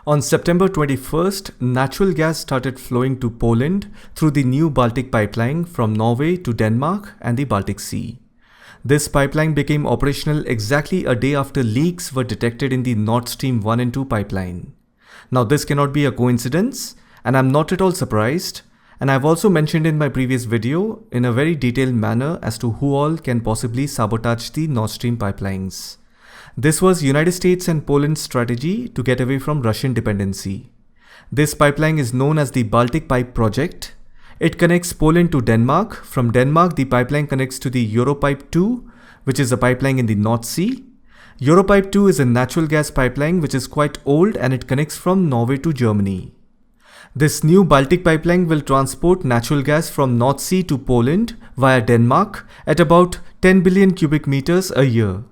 On September 21st, natural gas started flowing to Poland through the new Baltic pipeline from Norway to Denmark and the Baltic Sea. This pipeline became operational exactly a day after leaks were detected in the Nord Stream 1 and 2 pipeline. Now this cannot be a coincidence, and I'm not at all surprised, and I've also mentioned in my previous video in a very detailed manner as to who all can possibly sabotage the Nord Stream pipelines. This was United States and Poland's strategy to get away from Russian dependency. This pipeline is known as the Baltic Pipe project. It connects Poland to Denmark. From Denmark, the pipeline connects to the Europipe 2, which is a pipeline in the North Sea. Europipe 2 is a natural gas pipeline which is quite old, and it connects from Norway to Germany. This new Baltic pipeline will transport natural gas from North Sea to Poland via Denmark at about 10 billion cubic meters a year.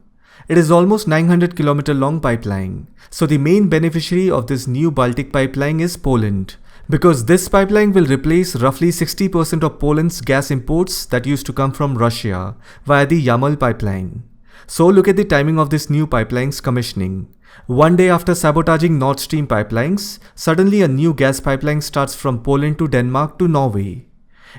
It is almost 900 km long pipeline. So the main beneficiary of this new Baltic pipeline is Poland, because this pipeline will replace roughly 60% of Poland's gas imports that used to come from Russia via the Yamal pipeline. So look at the timing of this new pipeline's commissioning. One day after sabotaging Nord Stream pipelines, suddenly a new gas pipeline starts from Poland to Denmark to Norway.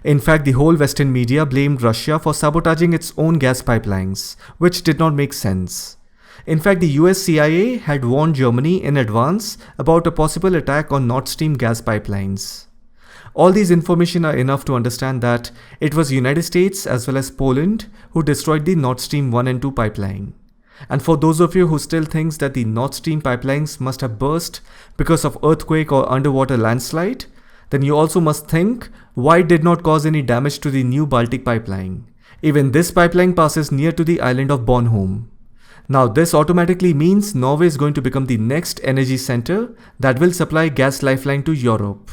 In fact, the whole Western media blamed Russia for sabotaging its own gas pipelines, which did not make sense. In fact, the US CIA had warned Germany in advance about a possible attack on Nord Stream gas pipelines. All these information are enough to understand that it was United States as well as Poland who destroyed the Nord Stream 1 and 2 pipeline. And for those of you who still thinks that the Nord Stream pipelines must have burst because of earthquake or underwater landslide, then you also must think why it did not cause any damage to the new Baltic pipeline. Even this pipeline passes near to the island of Bornholm. Now this automatically means Norway is going to become the next energy center that will supply gas lifeline to Europe.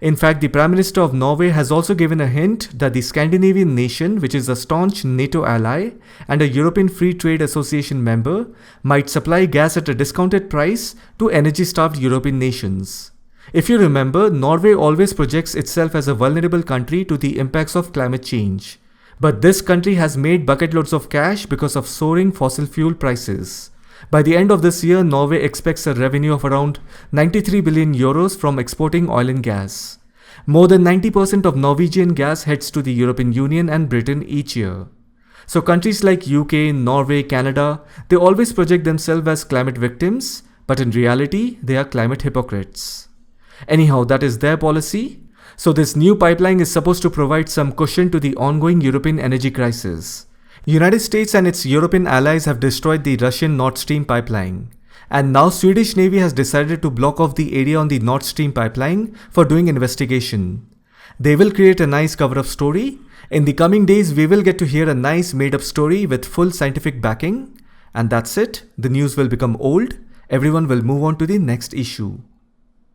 In fact, the Prime Minister of Norway has also given a hint that the Scandinavian nation, which is a staunch NATO ally and a European Free Trade Association member, might supply gas at a discounted price to energy-starved European nations. If you remember, Norway always projects itself as a vulnerable country to the impacts of climate change. But this country has made bucket loads of cash because of soaring fossil fuel prices. By the end of this year, Norway expects a revenue of around 93 billion euros from exporting oil and gas. More than 90% of Norwegian gas heads to the European Union and Britain each year. So countries like UK, Norway, Canada, they always project themselves as climate victims, but in reality, they are climate hypocrites. Anyhow, that is their policy. So this new pipeline is supposed to provide some cushion to the ongoing European energy crisis. United States and its European allies have destroyed the Russian Nord Stream pipeline. And now Swedish Navy has decided to block off the area on the Nord Stream pipeline for doing investigation. They will create a nice cover-up story. In the coming days, we will get to hear a nice made-up story with full scientific backing. And that's it. The news will become old. Everyone will move on to the next issue.